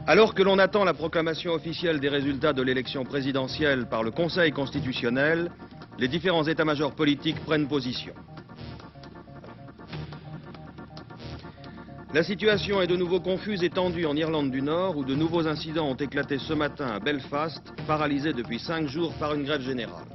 Alors que l'on attend la proclamation officielle des résultats de l'élection présidentielle par le Conseil constitutionnel, les différents états-majors politiques prennent position. La situation est de nouveau confuse et tendue en Irlande du Nord, où de nouveaux incidents ont éclaté ce matin à Belfast, paralysé depuis 5 jours par une grève générale.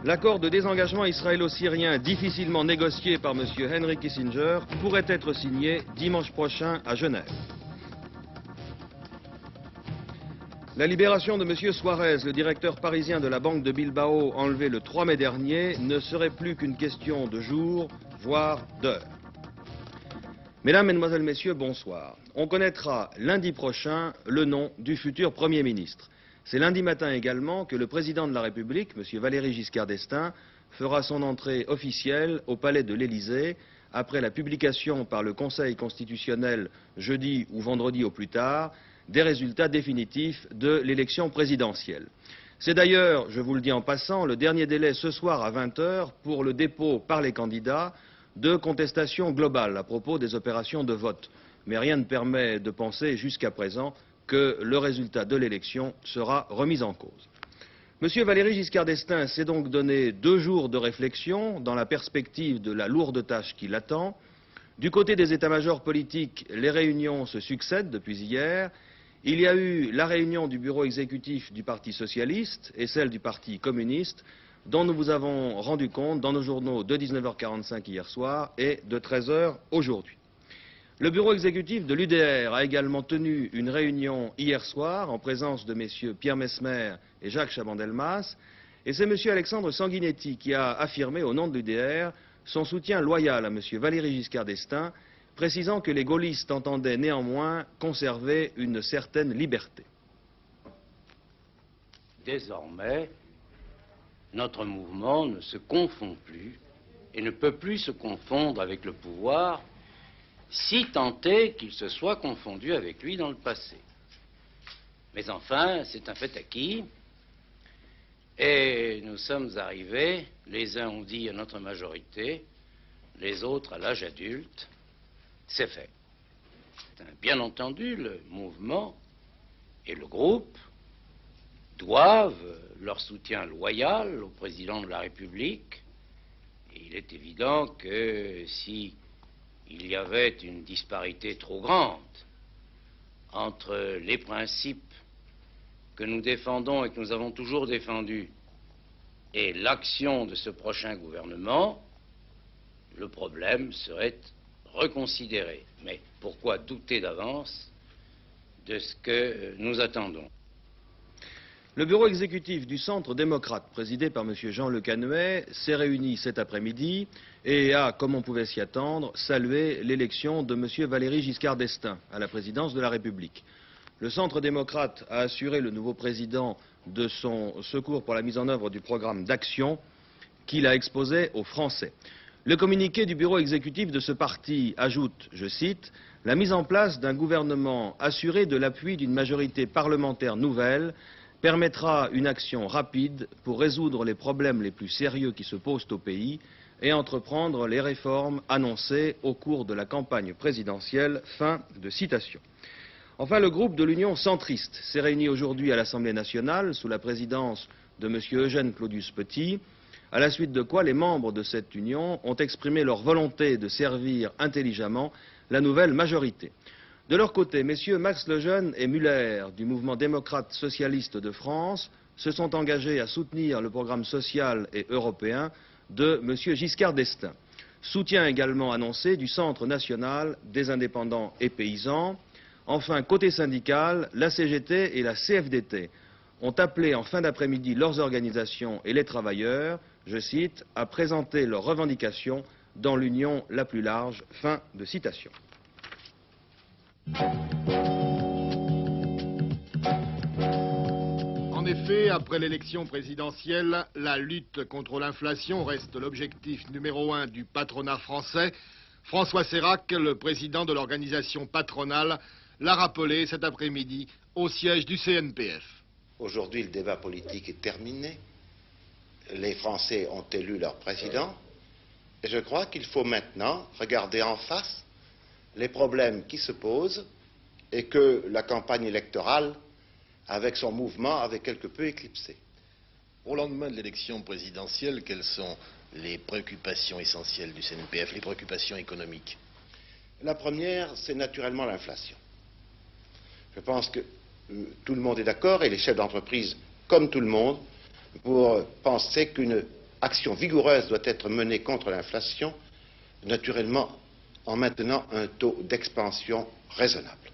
L'accord de désengagement israélo-syrien difficilement négocié par M. Henry Kissinger pourrait être signé dimanche prochain à Genève. La libération de M. Suarez, le directeur parisien de la banque de Bilbao, enlevé le 3 mai dernier, ne serait plus qu'une question de jours, voire d'heures. Mesdames, Mesdemoiselles, Messieurs, bonsoir. On connaîtra lundi prochain le nom du futur Premier ministre. C'est lundi matin également que le président de la République, M. Valéry Giscard d'Estaing, fera son entrée officielle au palais de l'Élysée après la publication par le Conseil constitutionnel jeudi ou vendredi au plus tard des résultats définitifs de l'élection présidentielle. C'est d'ailleurs, je vous le dis en passant, le dernier délai ce soir à 20 h pour le dépôt par les candidats de contestations globales à propos des opérations de vote. Mais rien ne permet de penser jusqu'à présent que le résultat de l'élection sera remis en cause. M. Valéry Giscard d'Estaing s'est donc donné 2 jours de réflexion dans la perspective de la lourde tâche qui l'attend. Du côté des états-majors politiques, les réunions se succèdent depuis hier. Il y a eu la réunion du bureau exécutif du Parti socialiste et celle du Parti communiste, dont nous vous avons rendu compte dans nos journaux de 19 h 45 hier soir et de 13 h aujourd'hui. Le bureau exécutif de l'UDR a également tenu une réunion hier soir en présence de messieurs Pierre Messmer et Jacques Chaban-Delmas, et c'est monsieur Alexandre Sanguinetti qui a affirmé au nom de l'UDR son soutien loyal à monsieur Valéry Giscard d'Estaing, précisant que les gaullistes entendaient néanmoins conserver une certaine liberté. Désormais, notre mouvement ne se confond plus et ne peut plus se confondre avec le pouvoir, si tant est qu'il se soit confondu avec lui dans le passé. Mais enfin, c'est un fait acquis, et nous sommes arrivés, les uns ont dit à notre majorité, les autres à l'âge adulte, c'est fait. Bien entendu, le mouvement et le groupe doivent leur soutien loyal au président de la République, et il est évident que si il y avait une disparité trop grande entre les principes que nous défendons et que nous avons toujours défendus et l'action de ce prochain gouvernement, le problème serait reconsidéré. Mais pourquoi douter d'avance de ce que nous attendons? Le bureau exécutif du Centre démocrate, présidé par M. Jean Le Canuet, s'est réuni cet après-midi et a, comme on pouvait s'y attendre, salué l'élection de M. Valéry Giscard d'Estaing à la présidence de la République. Le Centre démocrate a assuré le nouveau président de son secours pour la mise en œuvre du programme d'action qu'il a exposé aux Français. Le communiqué du bureau exécutif de ce parti ajoute, je cite, « La mise en place d'un gouvernement assuré de l'appui d'une majorité parlementaire nouvelle permettra une action rapide pour résoudre les problèmes les plus sérieux qui se posent au pays et entreprendre les réformes annoncées au cours de la campagne présidentielle. » Fin de citation. Enfin, le groupe de l'Union centriste s'est réuni aujourd'hui à l'Assemblée nationale sous la présidence de M. Eugène Claudius-Petit, à la suite de quoi les membres de cette union ont exprimé leur volonté de servir intelligemment la nouvelle majorité. De leur côté, messieurs Max Lejeune et Muller du mouvement démocrate socialiste de France se sont engagés à soutenir le programme social et européen de M. Giscard d'Estaing. Soutien également annoncé du Centre national des indépendants et paysans. Enfin, côté syndical, la CGT et la CFDT ont appelé en fin d'après-midi leurs organisations et les travailleurs, je cite, à présenter leurs revendications dans l'union la plus large. Fin de citation. En effet, après l'élection présidentielle, la lutte contre l'inflation reste l'objectif numéro 1 du patronat français. François Sérac, le président de l'organisation patronale, l'a rappelé cet après-midi au siège du CNPF. Aujourd'hui, le débat politique est terminé. Les Français ont élu leur président. Et je crois qu'il faut maintenant regarder en face les problèmes qui se posent et que la campagne électorale, avec son mouvement, avait quelque peu éclipsé. Au lendemain de l'élection présidentielle, quelles sont les préoccupations essentielles du CNPF, les préoccupations économiques? La première, c'est naturellement l'inflation. Je pense que tout le monde est d'accord, et les chefs d'entreprise, comme tout le monde, pour penser qu'une action vigoureuse doit être menée contre l'inflation, naturellement en maintenant un taux d'expansion raisonnable.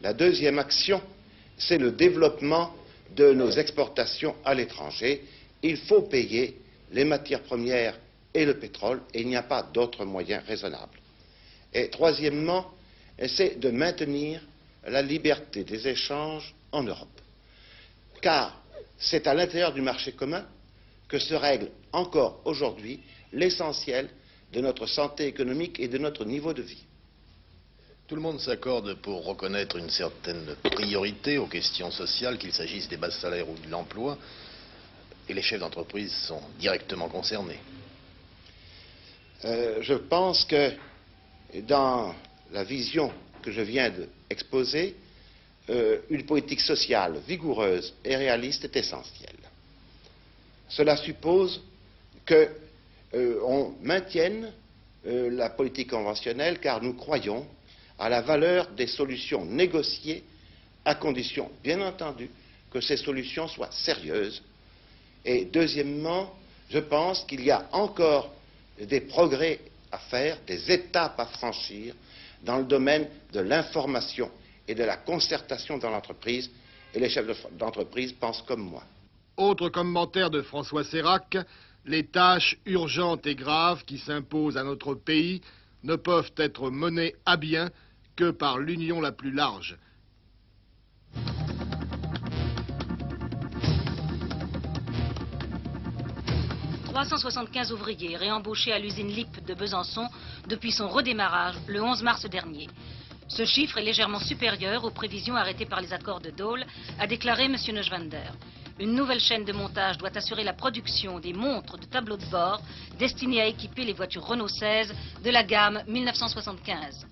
La deuxième action, c'est le développement de nos exportations à l'étranger. Il faut payer les matières premières et le pétrole, et il n'y a pas d'autre moyen raisonnable. Et troisièmement, c'est de maintenir la liberté des échanges en Europe. Car c'est à l'intérieur du marché commun que se règle encore aujourd'hui l'essentiel de notre santé économique et de notre niveau de vie. Tout le monde s'accorde pour reconnaître une certaine priorité aux questions sociales, qu'il s'agisse des bas salaires ou de l'emploi, et les chefs d'entreprise sont directement concernés. Je pense que dans la vision que je viens d'exposer, une politique sociale vigoureuse et réaliste est essentielle. Cela suppose qu'on maintienne la politique conventionnelle, car nous croyons à la valeur des solutions négociées, à condition, bien entendu, que ces solutions soient sérieuses. Et deuxièmement, je pense qu'il y a encore des progrès à faire, des étapes à franchir dans le domaine de l'information et de la concertation dans l'entreprise, et les chefs d'entreprise pensent comme moi. Autre commentaire de François Sérac, les tâches urgentes et graves qui s'imposent à notre pays ne peuvent être menées à bien que par l'union la plus large. « 375 ouvriers réembauchés à l'usine LIP de Besançon depuis son redémarrage le 11 mars dernier. Ce chiffre est légèrement supérieur aux prévisions arrêtées par les accords de Dole, a déclaré M. Neuschwander. Une nouvelle chaîne de montage doit assurer la production des montres de tableau de bord destinées à équiper les voitures Renault 16 de la gamme 1975.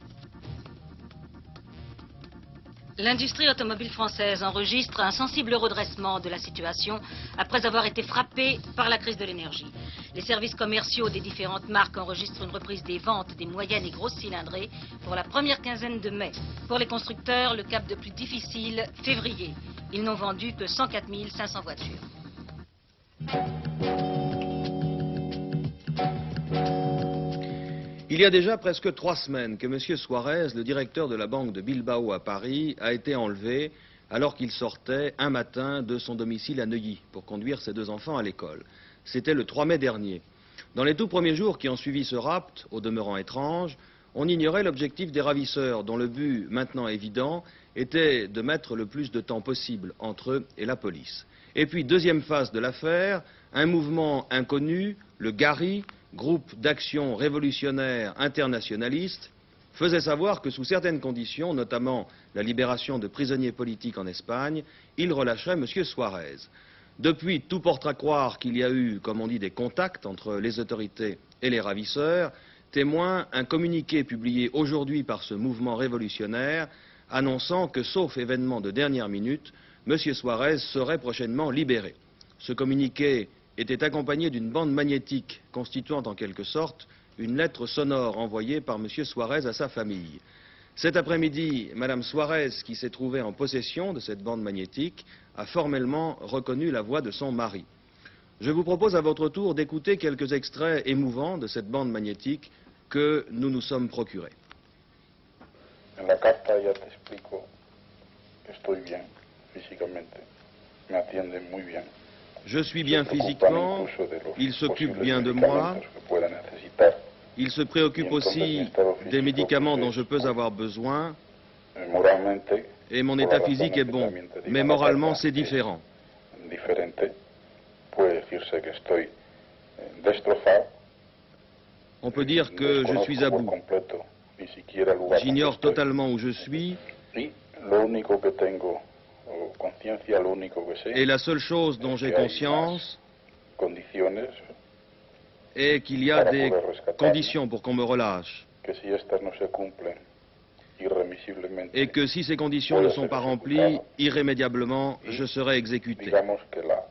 L'industrie automobile française enregistre un sensible redressement de la situation après avoir été frappée par la crise de l'énergie. Les services commerciaux des différentes marques enregistrent une reprise des ventes des moyennes et grosses cylindrées pour la première quinzaine de mai. Pour les constructeurs, le cap de plus difficile, février. Ils n'ont vendu que 104 500 voitures. Il y a déjà presque 3 semaines que M. Suarez, le directeur de la banque de Bilbao à Paris, a été enlevé alors qu'il sortait un matin de son domicile à Neuilly pour conduire ses 2 enfants à l'école. C'était le 3 mai dernier. Dans les tout premiers jours qui ont suivi ce rapt, au demeurant étrange, on ignorait l'objectif des ravisseurs, dont le but, maintenant évident, était de mettre le plus de temps possible entre eux et la police. Et puis, deuxième phase de l'affaire, un mouvement inconnu, le GARI, groupe d'action révolutionnaire internationaliste, faisait savoir que sous certaines conditions, notamment la libération de prisonniers politiques en Espagne, il relâcherait M. Suarez. Depuis, tout porte à croire qu'il y a eu, comme on dit, des contacts entre les autorités et les ravisseurs, témoin un communiqué publié aujourd'hui par ce mouvement révolutionnaire annonçant que, sauf événement de dernière minute, M. Suarez serait prochainement libéré. Ce communiqué était accompagné d'une bande magnétique constituant en quelque sorte une lettre sonore envoyée par M. Suarez à sa famille. Cet après-midi, Mme Suarez, qui s'est trouvée en possession de cette bande magnétique, a formellement reconnu la voix de son mari. Je vous propose à votre tour d'écouter quelques extraits émouvants de cette bande magnétique que nous nous sommes procurés. En la carta ya te explico que estoy bien físicamente, me atienden muy bien. Je suis bien physiquement, il s'occupe bien de moi, il se préoccupe aussi des médicaments dont je peux avoir besoin, et mon état physique est bon, mais moralement c'est différent. On peut dire que je suis à bout. J'ignore totalement où je suis. Et la seule chose dont j'ai conscience est qu'il y a des conditions pour qu'on me relâche. irremisiblemente. et que si ces conditions ne sont pas remplies, irrémédiablement, je serai exécuté. Digamos que la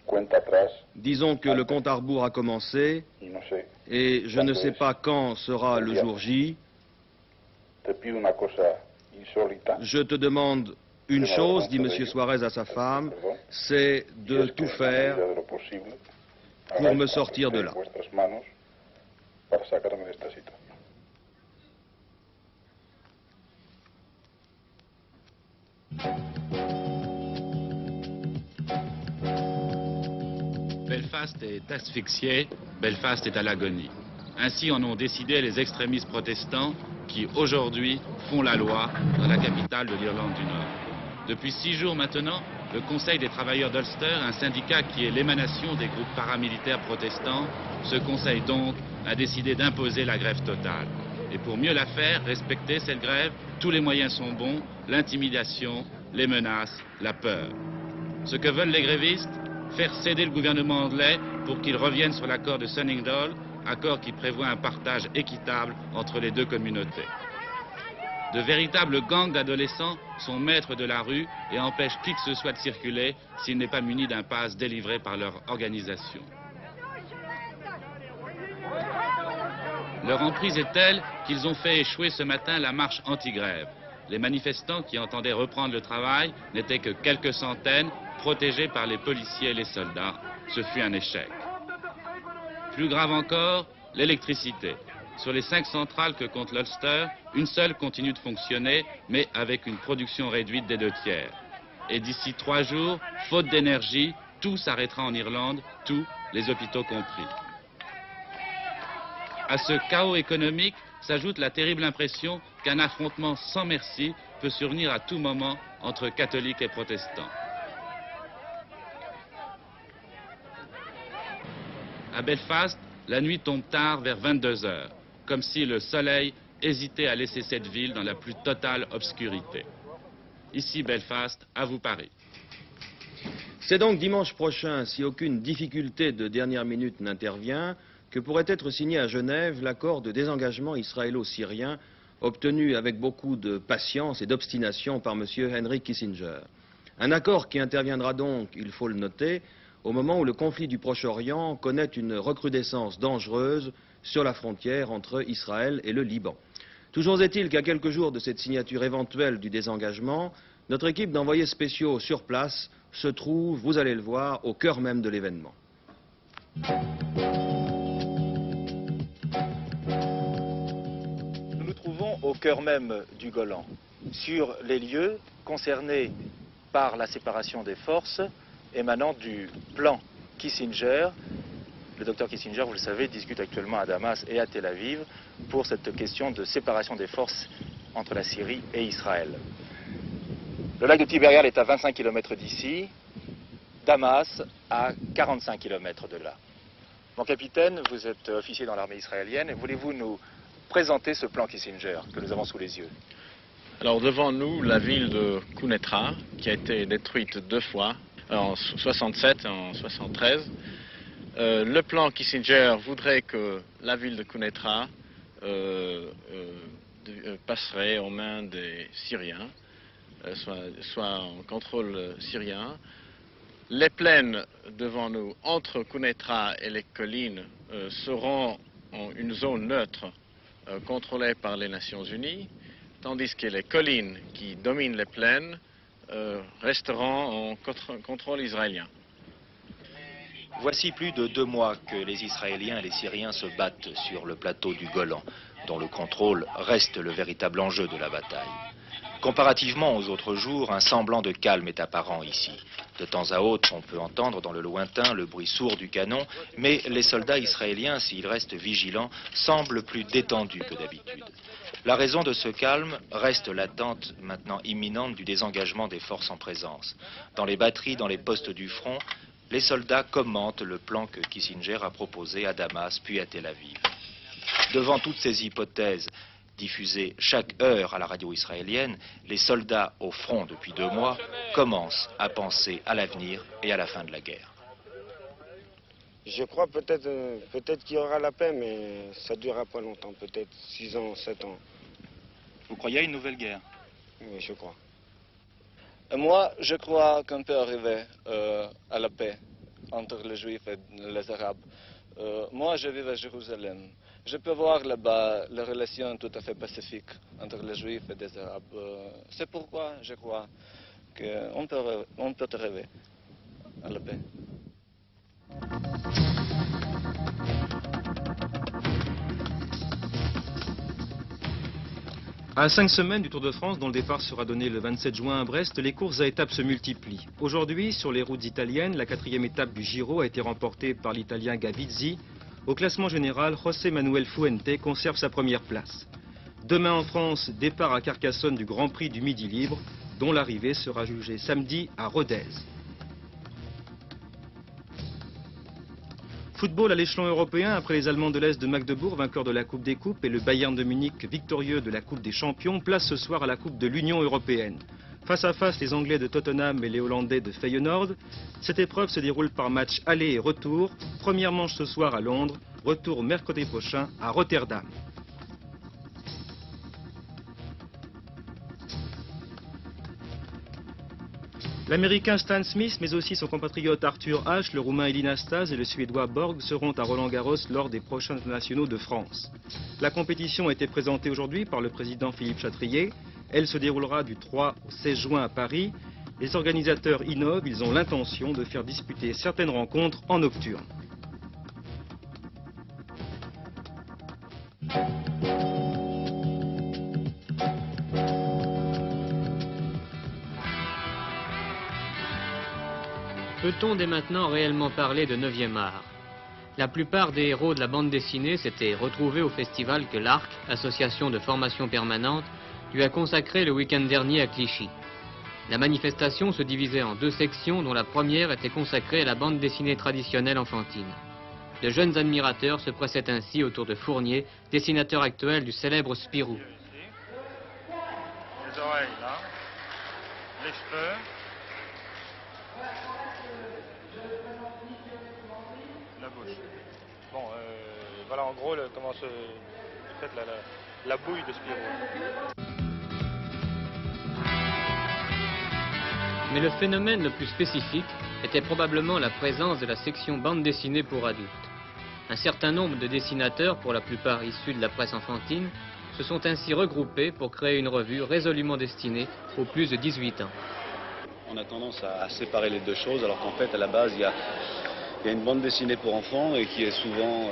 cuenta atrás, Disons que le compte à rebours a commencé y no sé, et je ne sais pas quand sera le jour J. te pido una cosa insólita. Je te demande une chose, dit M. Suarez à sa femme, c'est de tout faire pour me sortir de là. Para sacarme de esta situación. Belfast est asphyxié, Belfast est à l'agonie. Ainsi en ont décidé les extrémistes protestants qui, aujourd'hui, font la loi dans la capitale de l'Irlande du Nord. Depuis 6 jours maintenant, le Conseil des travailleurs d'Ulster, un syndicat qui est l'émanation des groupes paramilitaires protestants, ce conseil donc a décidé d'imposer la grève totale. Et pour mieux la faire, respecter cette grève, tous les moyens sont bons, l'intimidation, les menaces, la peur. Ce que veulent les grévistes, faire céder le gouvernement anglais pour qu'il revienne sur l'accord de Sunningdale, accord qui prévoit un partage équitable entre les deux communautés. De véritables gangs d'adolescents sont maîtres de la rue et empêchent qui que ce soit de circuler s'il n'est pas muni d'un pass délivré par leur organisation. Leur emprise est telle qu'ils ont fait échouer ce matin la marche anti-grève. Les manifestants qui entendaient reprendre le travail n'étaient que quelques centaines, protégés par les policiers et les soldats. Ce fut un échec. Plus grave encore, l'électricité. Sur les 5 centrales que compte l'Ulster, une seule continue de fonctionner, mais avec une production réduite des 2/3. Et d'ici 3 jours, faute d'énergie, tout s'arrêtera en Irlande, tous, les hôpitaux compris. À ce chaos économique s'ajoute la terrible impression qu'un affrontement sans merci peut survenir à tout moment entre catholiques et protestants. À Belfast, la nuit tombe tard vers 22 heures, comme si le soleil hésitait à laisser cette ville dans la plus totale obscurité. Ici Belfast, à vous Paris. C'est donc dimanche prochain, si aucune difficulté de dernière minute n'intervient, que pourrait être signé à Genève l'accord de désengagement israélo-syrien obtenu avec beaucoup de patience et d'obstination par M. Henry Kissinger. Un accord qui interviendra donc, il faut le noter, au moment où le conflit du Proche-Orient connaît une recrudescence dangereuse sur la frontière entre Israël et le Liban. Toujours est-il qu'à quelques jours de cette signature éventuelle du désengagement, notre équipe d'envoyés spéciaux sur place se trouve, vous allez le voir, au cœur même de l'événement. Nous nous trouvons au cœur même du Golan, sur les lieux concernés par la séparation des forces émanant du plan Kissinger. Le docteur Kissinger, vous le savez, discute actuellement à Damas et à Tel Aviv pour cette question de séparation des forces entre la Syrie et Israël. Le lac de Tibériade est à 25 km d'ici, Damas à 45 km de là. Mon capitaine, vous êtes officier dans l'armée israélienne, voulez-vous nous présenter ce plan Kissinger que nous avons sous les yeux? Alors devant nous, la ville de Quneitra, qui a été détruite 2 fois, en 67 et en 73. Le plan Kissinger voudrait que la ville de Quneitra passerait aux mains des Syriens, soit en contrôle syrien. Les plaines devant nous, entre Quneitra et les collines, seront en une zone neutre contrôlée par les Nations Unies, tandis que les collines qui dominent les plaines resteront en contrôle israélien. Voici plus de 2 mois que les Israéliens et les Syriens se battent sur le plateau du Golan, dont le contrôle reste le véritable enjeu de la bataille. Comparativement aux autres jours, un semblant de calme est apparent ici. De temps à autre, on peut entendre dans le lointain le bruit sourd du canon, mais les soldats israéliens, s'ils restent vigilants, semblent plus détendus que d'habitude. La raison de ce calme reste l'attente maintenant imminente du désengagement des forces en présence. Dans les batteries, dans les postes du front, les soldats commentent le plan que Kissinger a proposé à Damas puis à Tel Aviv. Devant toutes ces hypothèses diffusées chaque heure à la radio israélienne, les soldats au front depuis 2 mois commencent à penser à l'avenir et à la fin de la guerre. Je crois peut-être qu'il y aura la paix, mais ça ne durera pas longtemps, peut-être 6 ans, 7 ans. Vous croyez à une nouvelle guerre? Oui, je crois. Moi, je crois qu'on peut arriver à la paix entre les Juifs et les Arabes. Moi, je vis à Jérusalem. Je peux voir là-bas les relations tout à fait pacifiques entre les Juifs et les Arabes. C'est pourquoi je crois qu'on peut arriver à la paix. À 5 semaines du Tour de France, dont le départ sera donné le 27 juin à Brest, les courses à étapes se multiplient. Aujourd'hui, sur les routes italiennes, la 4e étape du Giro a été remportée par l'Italien Gavizzi. Au classement général, José Manuel Fuente conserve sa première place. Demain en France, départ à Carcassonne du Grand Prix du Midi Libre, dont l'arrivée sera jugée samedi à Rodez. Football à l'échelon européen, après les Allemands de l'Est de Magdebourg, vainqueurs de la Coupe des Coupes, et le Bayern de Munich, victorieux de la Coupe des Champions, place ce soir à la Coupe de l'Union européenne. Face à face, les Anglais de Tottenham et les Hollandais de Feyenoord. Cette épreuve se déroule par match aller et retour. Première manche ce soir à Londres, retour mercredi prochain à Rotterdam. L'Américain Stan Smith, mais aussi son compatriote Arthur Ashe, le Roumain Elina Stas et le Suédois Borg seront à Roland-Garros lors des prochains internationaux de France. La compétition a été présentée aujourd'hui par le président Philippe Chatrier. Elle se déroulera du 3 au 16 juin à Paris. Les organisateurs innovent, ils ont l'intention de faire disputer certaines rencontres en nocturne. Peut-on dès maintenant réellement parler de 9e art? La plupart des héros de la bande dessinée s'étaient retrouvés au festival que l'ARC, association de formation permanente, lui a consacré le week-end dernier à Clichy. La manifestation se divisait en 2 sections dont la première était consacrée à la bande dessinée traditionnelle enfantine. De jeunes admirateurs se pressaient ainsi autour de Fournier, dessinateur actuel du célèbre Spirou. Les oreilles là, les cheveux. La bouche. Bon, voilà en gros comment se fait la bouille de Spirou. Mais le phénomène le plus spécifique était probablement la présence de la section bande dessinée pour adultes. Un certain nombre de dessinateurs, pour la plupart issus de la presse enfantine, se sont ainsi regroupés pour créer une revue résolument destinée aux plus de 18 ans. On a tendance à séparer les deux choses, alors qu'en fait, à la base, il y a une bande dessinée pour enfants et qui est souvent,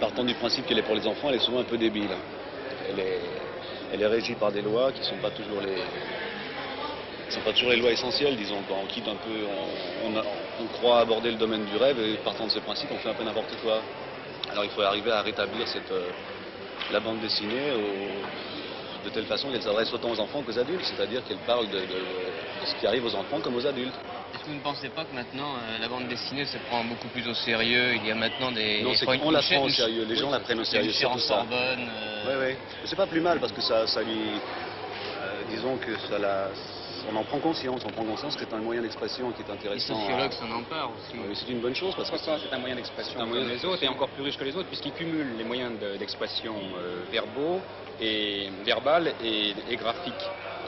partant du principe qu'elle est pour les enfants, elle est souvent un peu débile. Elle est régie par des lois qui ne sont pas toujours les lois essentielles, disons. On quitte un peu, on croit aborder le domaine du rêve et partant de ce principe, on fait un peu n'importe quoi. Alors il faut arriver à rétablir la bande dessinée de telle façon qu'elle s'adresse autant aux enfants qu'aux adultes, c'est-à-dire qu'elle parle de ce qui arrive aux enfants comme aux adultes. Est-ce que vous ne pensez pas que maintenant la bande dessinée se prend beaucoup plus au sérieux? Il y a maintenant des... Non, c'est qu'on la prend au sérieux, les gens la prennent au sérieux, c'est tout ça. Sorbonne, Oui, oui. C'est pas plus mal parce que ça lui... disons que on en prend conscience, que c'est un moyen d'expression qui est intéressant. Les sociologues s'en emparent aussi. Oui, c'est une bonne chose parce que c'est un moyen d'expression comme les autres et encore plus riche que les autres puisqu'il cumule les moyens d'expression verbaux et verbal et graphique.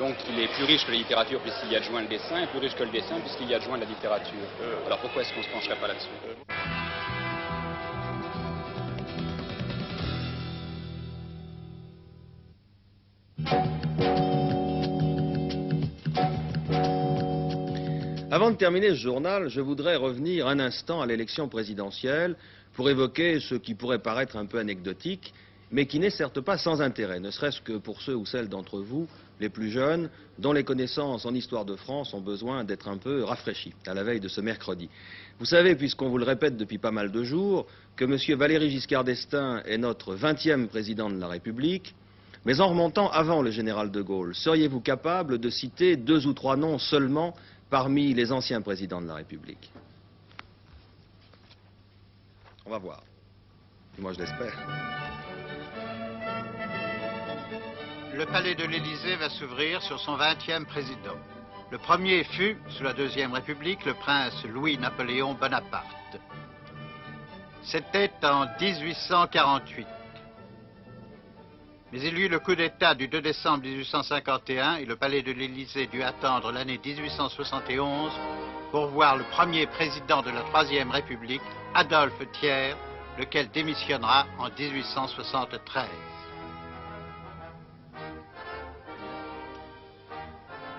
Donc il est plus riche que la littérature puisqu'il y adjoint le dessin et plus riche que le dessin puisqu'il y adjoint la littérature. Alors pourquoi est-ce qu'on ne se pencherait pas là-dessus? Avant de terminer ce journal, je voudrais revenir un instant à l'élection présidentielle pour évoquer ce qui pourrait paraître un peu anecdotique, mais qui n'est certes pas sans intérêt, ne serait-ce que pour ceux ou celles d'entre vous, les plus jeunes, dont les connaissances en histoire de France ont besoin d'être un peu rafraîchies à la veille de ce mercredi. Vous savez, puisqu'on vous le répète depuis pas mal de jours, que M. Valéry Giscard d'Estaing est notre 20e président de la République, mais en remontant avant le général de Gaulle, seriez-vous capable de citer 2 ou 3 noms seulement parmi les anciens présidents de la République? On va voir. Moi, je l'espère. Le palais de l'Élysée va s'ouvrir sur son 20e président. Le premier fut, sous la Deuxième République, le prince Louis-Napoléon Bonaparte. C'était en 1848. Mais il y eut le coup d'État du 2 décembre 1851 et le palais de l'Élysée dut attendre l'année 1871 pour voir le premier président de la Troisième République, Adolphe Thiers, lequel démissionnera en 1873.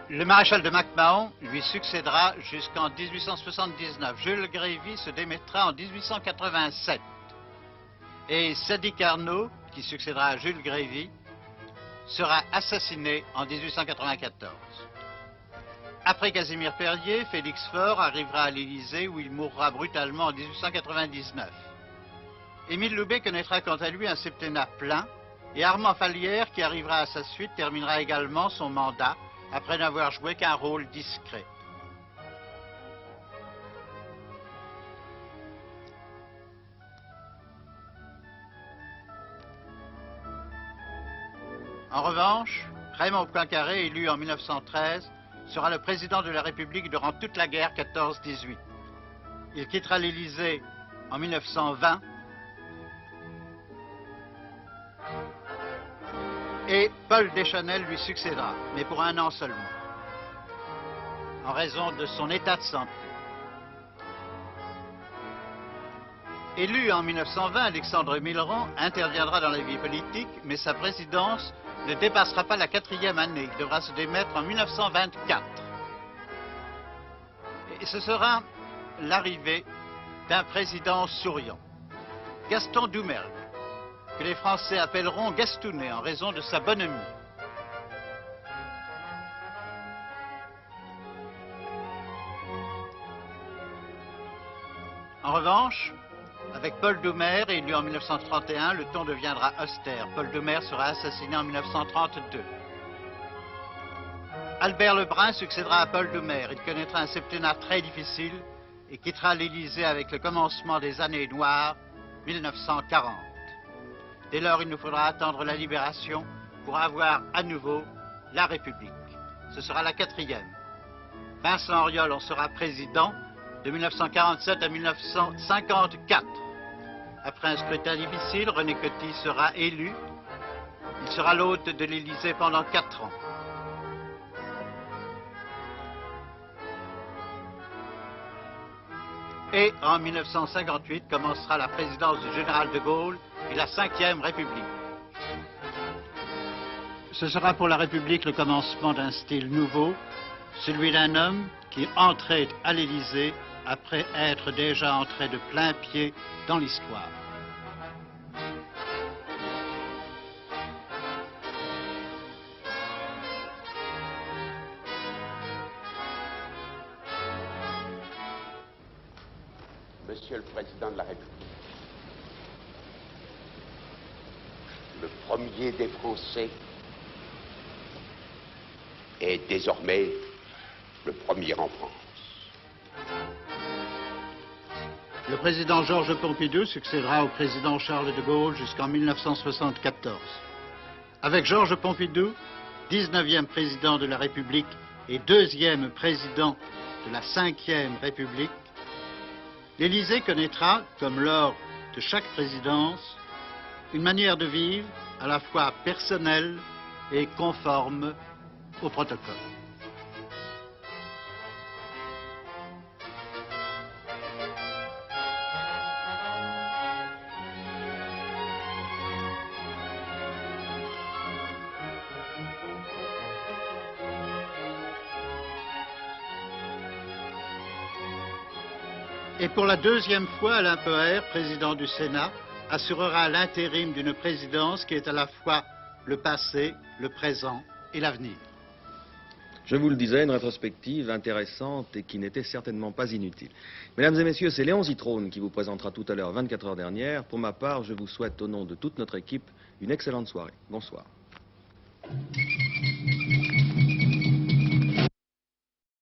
Le maréchal de MacMahon lui succédera jusqu'en 1879. Jules Grévy se démettra en 1887. Et Sadi Carnot, qui succédera à Jules Grévy, sera assassiné en 1894. Après Casimir Perier, Félix Faure arrivera à l'Élysée où il mourra brutalement en 1899. Émile Loubet connaîtra quant à lui un septennat plein et Armand Fallières, qui arrivera à sa suite, terminera également son mandat après n'avoir joué qu'un rôle discret. En revanche, Raymond Poincaré, élu en 1913, sera le président de la République durant toute la guerre 14-18. Il quittera l'Élysée en 1920 et Paul Deschanel lui succédera, mais pour un an seulement, en raison de son état de santé. Élu en 1920, Alexandre Millerand interviendra dans la vie politique, mais sa présidence ne dépassera pas la 4e année. Il devra se démettre en 1924. Et ce sera l'arrivée d'un président souriant, Gaston Doumergue, que les Français appelleront Gastounet en raison de sa bonhomie. En revanche, avec Paul Doumer, élu en 1931, le ton deviendra austère. Paul Doumer sera assassiné en 1932. Albert Lebrun succédera à Paul Doumer. Il connaîtra un septennat très difficile et quittera l'Élysée avec le commencement des années noires, 1940. Dès lors, il nous faudra attendre la libération pour avoir à nouveau la République. Ce sera la 4e. Vincent Auriol en sera président de 1947 à 1954. Après un scrutin difficile, René Coty sera élu. Il sera l'hôte de l'Élysée pendant 4 ans. Et en 1958 commencera la présidence du général de Gaulle et la 5e République. Ce sera pour la République le commencement d'un style nouveau, celui d'un homme qui entrait à l'Élysée après être déjà entré de plein pied dans l'histoire. Monsieur le Président de la République, le premier des Français est désormais le premier en France. Le président Georges Pompidou succédera au président Charles de Gaulle jusqu'en 1974. Avec Georges Pompidou, 19e président de la République et 2e président de la 5e République, l'Élysée connaîtra, comme lors de chaque présidence, une manière de vivre à la fois personnelle et conforme au protocole. Et pour la 2e fois, Alain Poher, président du Sénat, assurera l'intérim d'une présidence qui est à la fois le passé, le présent et l'avenir. Je vous le disais, une rétrospective intéressante et qui n'était certainement pas inutile. Mesdames et messieurs, c'est Léon Zitrone qui vous présentera tout à l'heure 24 heures dernière. Pour ma part, je vous souhaite au nom de toute notre équipe une excellente soirée. Bonsoir.